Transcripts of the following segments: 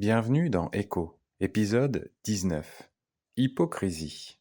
Bienvenue dans Écho, épisode 19. Hypocrisie.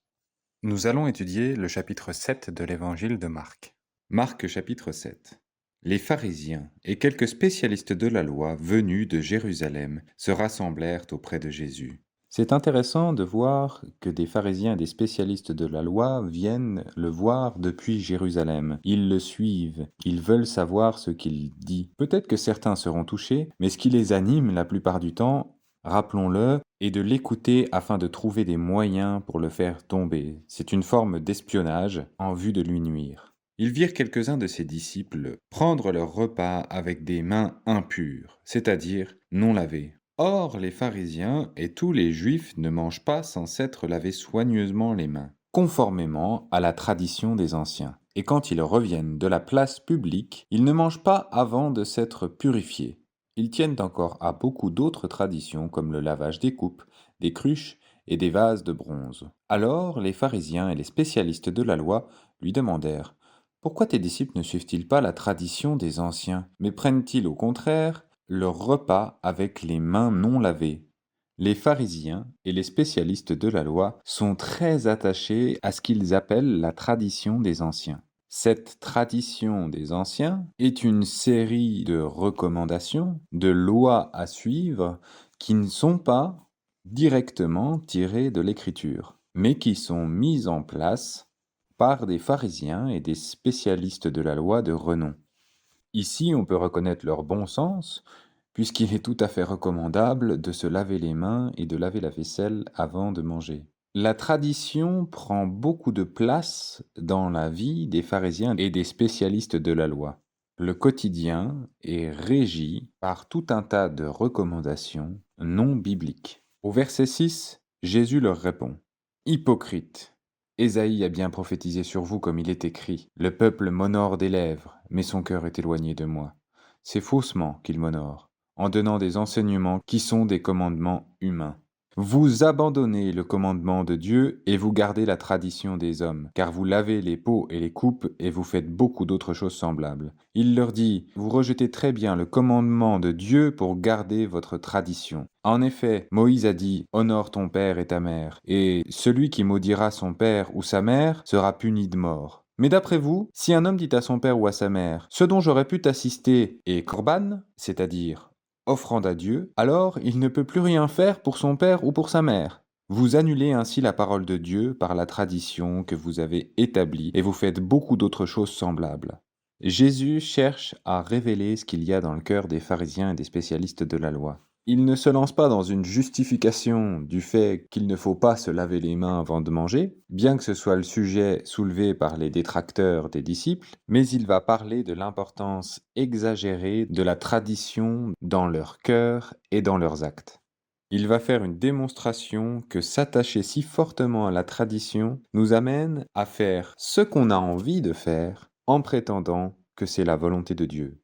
Nous allons étudier le chapitre 7 de l'évangile de Marc. Marc chapitre 7. Les pharisiens et quelques spécialistes de la loi venus de Jérusalem se rassemblèrent auprès de Jésus. C'est intéressant de voir que des pharisiens et des spécialistes de la loi viennent le voir depuis Jérusalem. Ils le suivent, ils veulent savoir ce qu'il dit. Peut-être que certains seront touchés, mais ce qui les anime la plupart du temps, rappelons-le, est de l'écouter afin de trouver des moyens pour le faire tomber. C'est une forme d'espionnage en vue de lui nuire. Ils virent quelques-uns de ses disciples prendre leur repas avec des mains impures, c'est-à-dire non lavées. Or, les pharisiens et tous les juifs ne mangent pas sans s'être lavés soigneusement les mains, conformément à la tradition des anciens. Et quand ils reviennent de la place publique, ils ne mangent pas avant de s'être purifiés. Ils tiennent encore à beaucoup d'autres traditions comme le lavage des coupes, des cruches et des vases de bronze. Alors les pharisiens et les spécialistes de la loi lui demandèrent : « Pourquoi tes disciples ne suivent-ils pas la tradition des anciens, mais prennent-ils au contraire leur repas avec les mains non lavées ? » Les pharisiens et les spécialistes de la loi sont très attachés à ce qu'ils appellent la tradition des anciens. Cette tradition des anciens est une série de recommandations, de lois à suivre qui ne sont pas directement tirées de l'Écriture, mais qui sont mises en place par des pharisiens et des spécialistes de la loi de renom. Ici, on peut reconnaître leur bon sens, puisqu'il est tout à fait recommandable de se laver les mains et de laver la vaisselle avant de manger. La tradition prend beaucoup de place dans la vie des pharisiens et des spécialistes de la loi. Le quotidien est régi par tout un tas de recommandations non bibliques. Au verset 6, Jésus leur répond : « Hypocrite, Ésaïe a bien prophétisé sur vous comme il est écrit : Le peuple m'honore des lèvres, mais son cœur est éloigné de moi. C'est faussement qu'il m'honore, en donnant des enseignements qui sont des commandements humains. Vous abandonnez le commandement de Dieu et vous gardez la tradition des hommes, car vous lavez les pots et les coupes et vous faites beaucoup d'autres choses semblables. » Il leur dit : « Vous rejetez très bien le commandement de Dieu pour garder votre tradition. En effet, Moïse a dit : Honore ton père et ta mère, et celui qui maudira son père ou sa mère sera puni de mort. Mais d'après vous, si un homme dit à son père ou à sa mère : Ce dont j'aurais pu t'assister est korban, c'est-à-dire offrande à Dieu, alors il ne peut plus rien faire pour son père ou pour sa mère. Vous annulez ainsi la parole de Dieu par la tradition que vous avez établie et vous faites beaucoup d'autres choses semblables. » Jésus cherche à révéler ce qu'il y a dans le cœur des pharisiens et des spécialistes de la loi. Il ne se lance pas dans une justification du fait qu'il ne faut pas se laver les mains avant de manger, bien que ce soit le sujet soulevé par les détracteurs des disciples, mais il va parler de l'importance exagérée de la tradition dans leur cœur et dans leurs actes. Il va faire une démonstration que s'attacher si fortement à la tradition nous amène à faire ce qu'on a envie de faire en prétendant que c'est la volonté de Dieu.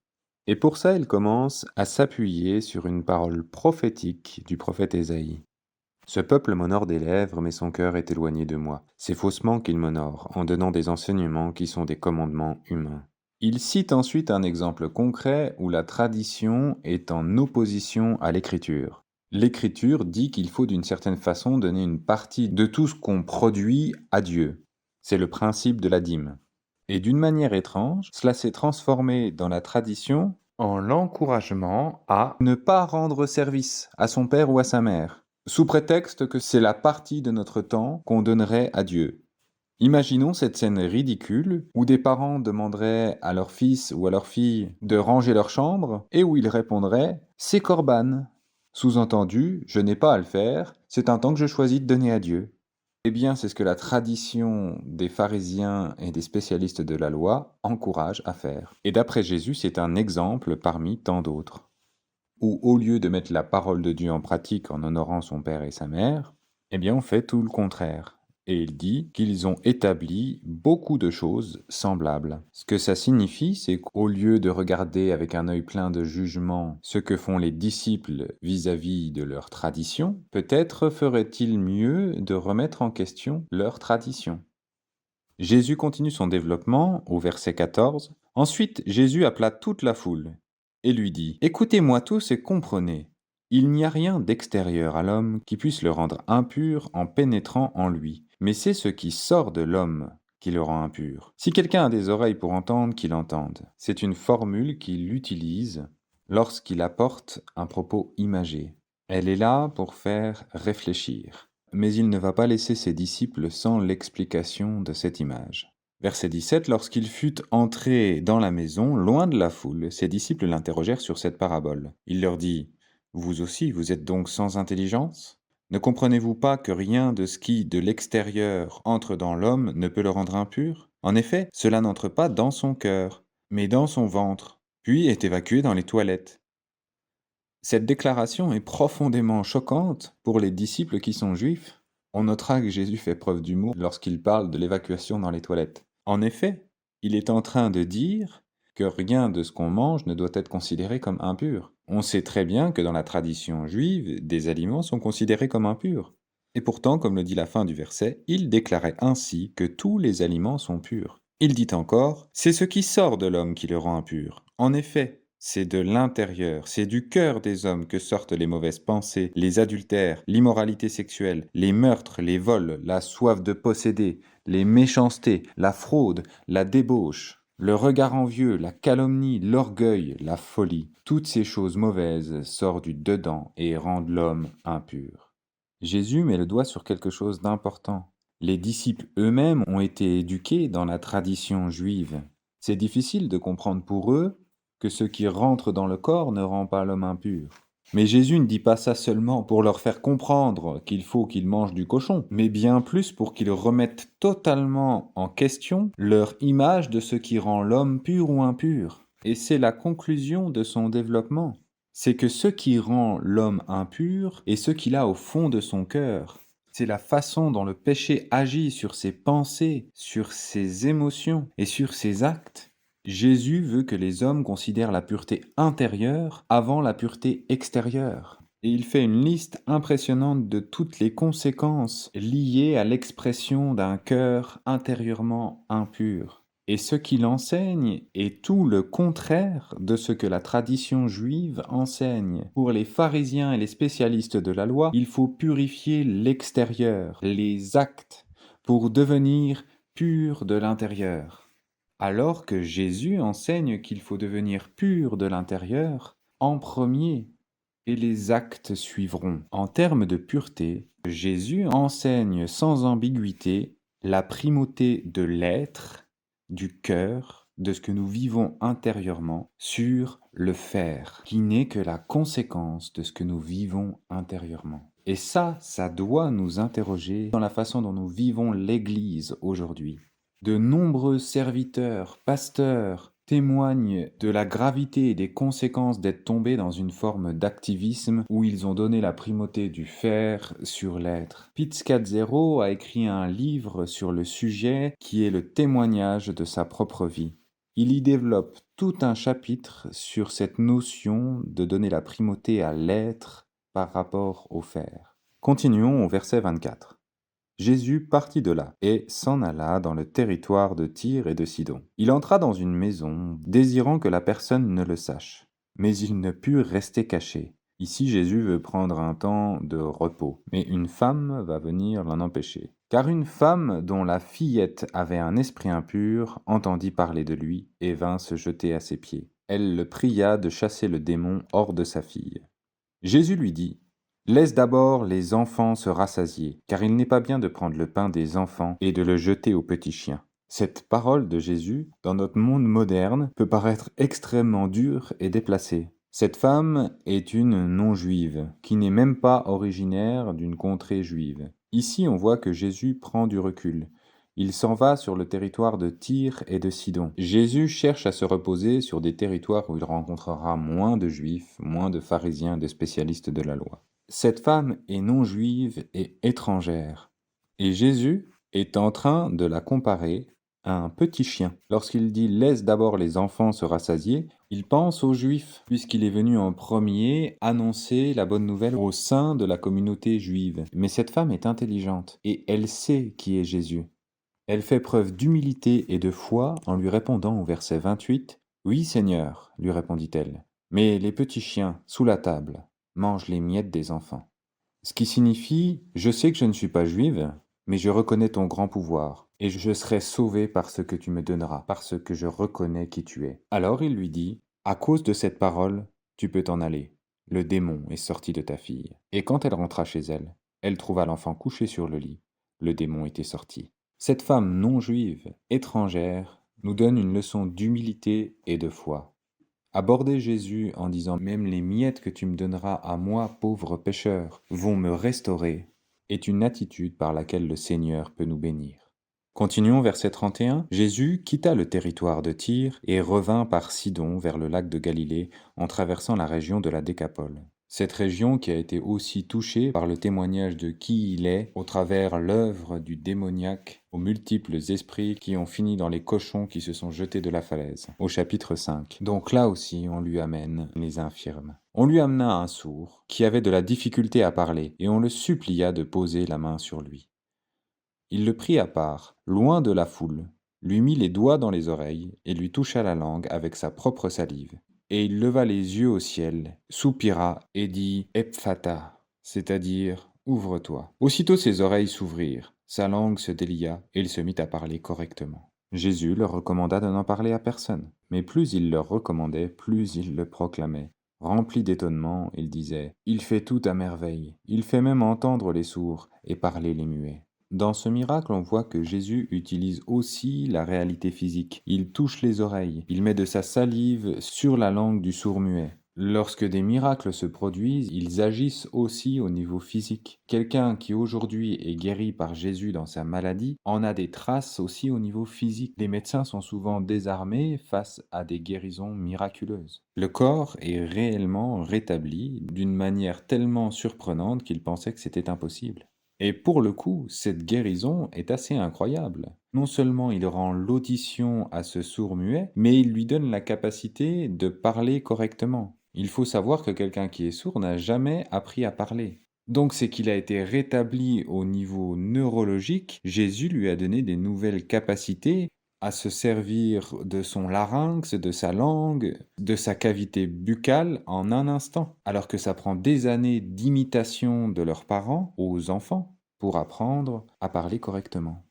Et pour ça, il commence à s'appuyer sur une parole prophétique du prophète Ésaïe. « Ce peuple m'honore des lèvres, mais son cœur est éloigné de moi. C'est faussement qu'il m'honore, en donnant des enseignements qui sont des commandements humains. » Il cite ensuite un exemple concret où la tradition est en opposition à l'Écriture. L'Écriture dit qu'il faut d'une certaine façon donner une partie de tout ce qu'on produit à Dieu. C'est le principe de la dîme. Et d'une manière étrange, cela s'est transformé dans la tradition en l'encouragement à ne pas rendre service à son père ou à sa mère, sous prétexte que c'est la partie de notre temps qu'on donnerait à Dieu. Imaginons cette scène ridicule où des parents demanderaient à leur fils ou à leur fille de ranger leur chambre et où ils répondraient « c'est corban ». Sous-entendu, je n'ai pas à le faire, c'est un temps que je choisis de donner à Dieu. Eh bien, c'est ce que la tradition des pharisiens et des spécialistes de la loi encourage à faire. Et d'après Jésus, c'est un exemple parmi tant d'autres, où au lieu de mettre la parole de Dieu en pratique en honorant son père et sa mère, eh bien, on fait tout le contraire. Et il dit qu'ils ont établi beaucoup de choses semblables. Ce que ça signifie, c'est qu'au lieu de regarder avec un œil plein de jugement ce que font les disciples vis-à-vis de leur tradition, peut-être ferait-il mieux de remettre en question leur tradition. Jésus continue son développement au verset 14. Ensuite, Jésus appela toute la foule et lui dit : « Écoutez-moi tous et comprenez. Il n'y a rien d'extérieur à l'homme qui puisse le rendre impur en pénétrant en lui, mais c'est ce qui sort de l'homme qui le rend impur. Si quelqu'un a des oreilles pour entendre, qu'il entende. C'est une formule qu'il utilise lorsqu'il apporte un propos imagé. Elle est là pour faire réfléchir. Mais il ne va pas laisser ses disciples sans l'explication de cette image. Verset 17, lorsqu'il fut entré dans la maison, loin de la foule, ses disciples l'interrogèrent sur cette parabole. Il leur dit, vous aussi, vous êtes donc sans intelligence? Ne comprenez-vous pas que rien de ce qui, de l'extérieur, entre dans l'homme ne peut le rendre impur? En effet, cela n'entre pas dans son cœur, mais dans son ventre, puis est évacué dans les toilettes. Cette déclaration est profondément choquante pour les disciples qui sont juifs. On notera que Jésus fait preuve d'humour lorsqu'il parle de l'évacuation dans les toilettes. En effet, il est en train de dire que rien de ce qu'on mange ne doit être considéré comme impur. On sait très bien que dans la tradition juive, des aliments sont considérés comme impurs. Et pourtant, comme le dit la fin du verset, il déclarait ainsi que tous les aliments sont purs. Il dit encore, c'est ce qui sort de l'homme qui le rend impur. En effet, c'est de l'intérieur, c'est du cœur des hommes que sortent les mauvaises pensées, les adultères, l'immoralité sexuelle, les meurtres, les vols, la soif de posséder, les méchancetés, la fraude, la débauche, le regard envieux, la calomnie, l'orgueil, la folie. Toutes ces choses mauvaises sortent du dedans et rendent l'homme impur. Jésus met le doigt sur quelque chose d'important. Les disciples eux-mêmes ont été éduqués dans la tradition juive. C'est difficile de comprendre pour eux que ce qui rentre dans le corps ne rend pas l'homme impur. Mais Jésus ne dit pas ça seulement pour leur faire comprendre qu'il faut qu'ils mangent du cochon, mais bien plus pour qu'ils remettent totalement en question leur image de ce qui rend l'homme pur ou impur. Et c'est la conclusion de son développement. C'est que ce qui rend l'homme impur est ce qu'il a au fond de son cœur. C'est la façon dont le péché agit sur ses pensées, sur ses émotions et sur ses actes. Jésus veut que les hommes considèrent la pureté intérieure avant la pureté extérieure. Et il fait une liste impressionnante de toutes les conséquences liées à l'expression d'un cœur intérieurement impur. Et ce qu'il enseigne est tout le contraire de ce que la tradition juive enseigne. Pour les pharisiens et les spécialistes de la loi, il faut purifier l'extérieur, les actes, pour devenir pur de l'intérieur. Alors que Jésus enseigne qu'il faut devenir pur de l'intérieur en premier, et les actes suivront. En termes de pureté, Jésus enseigne sans ambiguïté la primauté de l'être, du cœur, de ce que nous vivons intérieurement, sur le faire, qui n'est que la conséquence de ce que nous vivons intérieurement. Et ça doit nous interroger dans la façon dont nous vivons l'Église aujourd'hui. De nombreux serviteurs, pasteurs, témoignent de la gravité et des conséquences d'être tombés dans une forme d'activisme où ils ont donné la primauté du faire sur l'être. Pete Scazzero a écrit un livre sur le sujet qui est le témoignage de sa propre vie. Il y développe tout un chapitre sur cette notion de donner la primauté à l'être par rapport au faire. Continuons au verset 24. Jésus partit de là et s'en alla dans le territoire de Tyr et de Sidon. Il entra dans une maison, désirant que la personne ne le sache. Mais il ne put rester caché. Ici, Jésus veut prendre un temps de repos, mais une femme va venir l'en empêcher. Car une femme dont la fillette avait un esprit impur entendit parler de lui et vint se jeter à ses pieds. Elle le pria de chasser le démon hors de sa fille. Jésus lui dit, laisse d'abord les enfants se rassasier, car il n'est pas bien de prendre le pain des enfants et de le jeter aux petits chiens. Cette parole de Jésus, dans notre monde moderne, peut paraître extrêmement dure et déplacée. Cette femme est une non-juive, qui n'est même pas originaire d'une contrée juive. Ici, on voit que Jésus prend du recul. Il s'en va sur le territoire de Tyr et de Sidon. Jésus cherche à se reposer sur des territoires où il rencontrera moins de juifs, moins de pharisiens, de spécialistes de la loi. Cette femme est non-juive et étrangère. Et Jésus est en train de la comparer à un petit chien. Lorsqu'il dit « laisse d'abord les enfants se rassasier », il pense aux Juifs, puisqu'il est venu en premier annoncer la bonne nouvelle au sein de la communauté juive. Mais cette femme est intelligente et elle sait qui est Jésus. Elle fait preuve d'humilité et de foi en lui répondant au verset 28 « Oui, Seigneur, lui répondit-elle, mais les petits chiens sous la table mange les miettes des enfants. Ce qui signifie, je sais que je ne suis pas juive, mais je reconnais ton grand pouvoir, et je serai sauvé par ce que tu me donneras, parce que je reconnais qui tu es. Alors il lui dit, à cause de cette parole, tu peux t'en aller. Le démon est sorti de ta fille. Et quand elle rentra chez elle, elle trouva l'enfant couché sur le lit. Le démon était sorti. Cette femme non juive, étrangère, nous donne une leçon d'humilité et de foi. Aborder Jésus en disant même les miettes que tu me donneras à moi, pauvre pécheur, vont me restaurer, est une attitude par laquelle le Seigneur peut nous bénir. Continuons verset 31. Jésus quitta le territoire de Tyr et revint par Sidon vers le lac de Galilée en traversant la région de la Décapole. Cette région qui a été aussi touchée par le témoignage de qui il est au travers l'œuvre du démoniaque aux multiples esprits qui ont fini dans les cochons qui se sont jetés de la falaise. Au chapitre 5. Donc là aussi on lui amène les infirmes. On lui amena un sourd qui avait de la difficulté à parler et on le supplia de poser la main sur lui. Il le prit à part, loin de la foule, lui mit les doigts dans les oreilles et lui toucha la langue avec sa propre salive. Et il leva les yeux au ciel, soupira et dit Ephphatha, c'est-à-dire ouvre-toi. Aussitôt ses oreilles s'ouvrirent, sa langue se délia et il se mit à parler correctement. Jésus leur recommanda de n'en parler à personne, mais plus il leur recommandait, plus ils le proclamaient. Rempli d'étonnement, il disait Il fait tout à merveille, il fait même entendre les sourds et parler les muets. Dans ce miracle, on voit que Jésus utilise aussi la réalité physique. Il touche les oreilles, il met de sa salive sur la langue du sourd-muet. Lorsque des miracles se produisent, ils agissent aussi au niveau physique. Quelqu'un qui aujourd'hui est guéri par Jésus dans sa maladie en a des traces aussi au niveau physique. Les médecins sont souvent désarmés face à des guérisons miraculeuses. Le corps est réellement rétabli d'une manière tellement surprenante qu'ils pensaient que c'était impossible. Et pour le coup, cette guérison est assez incroyable. Non seulement il rend l'audition à ce sourd-muet, mais il lui donne la capacité de parler correctement. Il faut savoir que quelqu'un qui est sourd n'a jamais appris à parler. Donc c'est qu'il a été rétabli au niveau neurologique, Jésus lui a donné des nouvelles capacités à se servir de son larynx, de sa langue, de sa cavité buccale en un instant, alors que ça prend des années d'imitation de leurs parents aux enfants pour apprendre à parler correctement.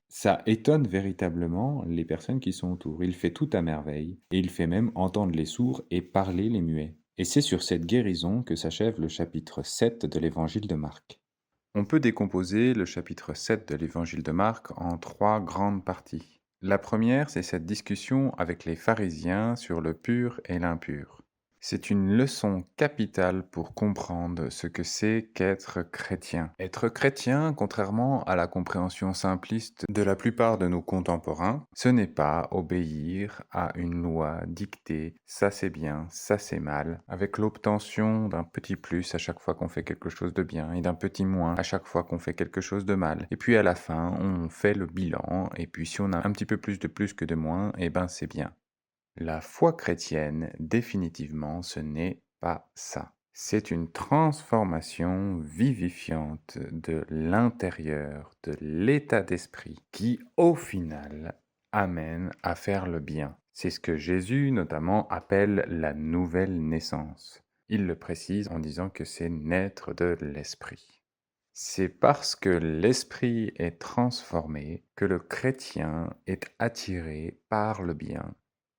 Ça étonne véritablement les personnes qui sont autour. Il fait tout à merveille, et il fait même entendre les sourds et parler les muets. Et c'est sur cette guérison que s'achève le chapitre 7 de l'évangile de Marc. On peut décomposer le chapitre 7 de l'évangile de Marc en trois grandes parties. La première, c'est cette discussion avec les pharisiens sur le pur et l'impur. C'est une leçon capitale pour comprendre ce que c'est qu'être chrétien. Être chrétien, contrairement à la compréhension simpliste de la plupart de nos contemporains, ce n'est pas obéir à une loi dictée, ça c'est bien, ça c'est mal, avec l'obtention d'un petit plus à chaque fois qu'on fait quelque chose de bien et d'un petit moins à chaque fois qu'on fait quelque chose de mal. Et puis à la fin, on fait le bilan, et puis si on a un petit peu plus que de moins, eh ben c'est bien. La foi chrétienne, définitivement, ce n'est pas ça. C'est une transformation vivifiante de l'intérieur, de l'état d'esprit, qui, au final, amène à faire le bien. C'est ce que Jésus, notamment, appelle la nouvelle naissance. Il le précise en disant que c'est naître de l'esprit. C'est parce que l'esprit est transformé que le chrétien est attiré par le bien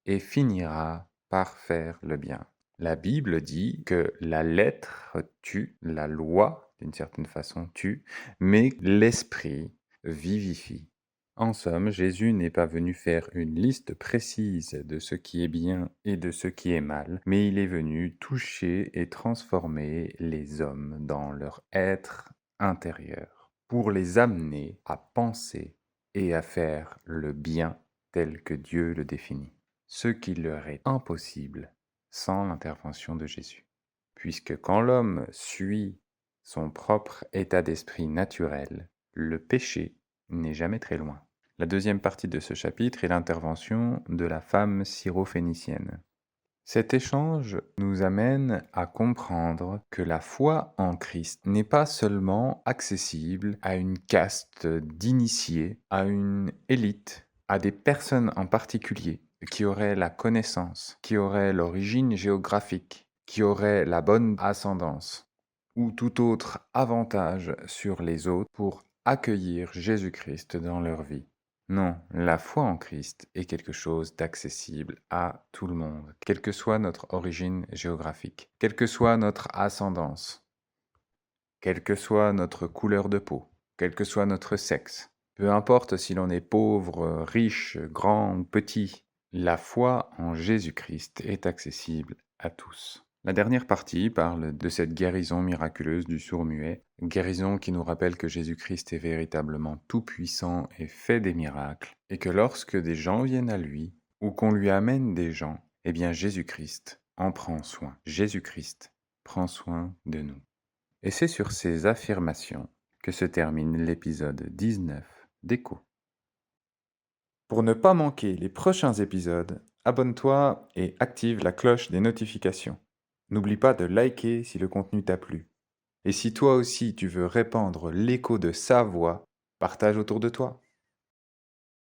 et finira par faire le bien. La Bible dit que la lettre tue, la loi, d'une certaine façon, tue, mais l'esprit vivifie. En somme, Jésus n'est pas venu faire une liste précise de ce qui est bien et de ce qui est mal, mais il est venu toucher et transformer les hommes dans leur être intérieur, pour les amener à penser et à faire le bien tel que Dieu le définit, ce qui leur est impossible sans l'intervention de Jésus. Puisque quand l'homme suit son propre état d'esprit naturel, le péché n'est jamais très loin. La deuxième partie de ce chapitre est l'intervention de la femme syrophénicienne. Cet échange nous amène à comprendre que la foi en Christ n'est pas seulement accessible à une caste d'initiés, à une élite, à des personnes en particulier qui auraient la connaissance, qui auraient l'origine géographique, qui auraient la bonne ascendance ou tout autre avantage sur les autres pour accueillir Jésus-Christ dans leur vie. Non, la foi en Christ est quelque chose d'accessible à tout le monde, quelle que soit notre origine géographique, quelle que soit notre ascendance, quelle que soit notre couleur de peau, quel que soit notre sexe. Peu importe si l'on est pauvre, riche, grand ou petit, la foi en Jésus-Christ est accessible à tous. La dernière partie parle de cette guérison miraculeuse du sourd-muet, guérison qui nous rappelle que Jésus-Christ est véritablement tout-puissant et fait des miracles, et que lorsque des gens viennent à lui, ou qu'on lui amène des gens, eh bien Jésus-Christ en prend soin. Jésus-Christ prend soin de nous. Et c'est sur ces affirmations que se termine l'épisode 19 d'Écho. Pour ne pas manquer les prochains épisodes, abonne-toi et active la cloche des notifications. N'oublie pas de liker si le contenu t'a plu. Et si toi aussi tu veux répandre l'écho de sa voix, partage autour de toi.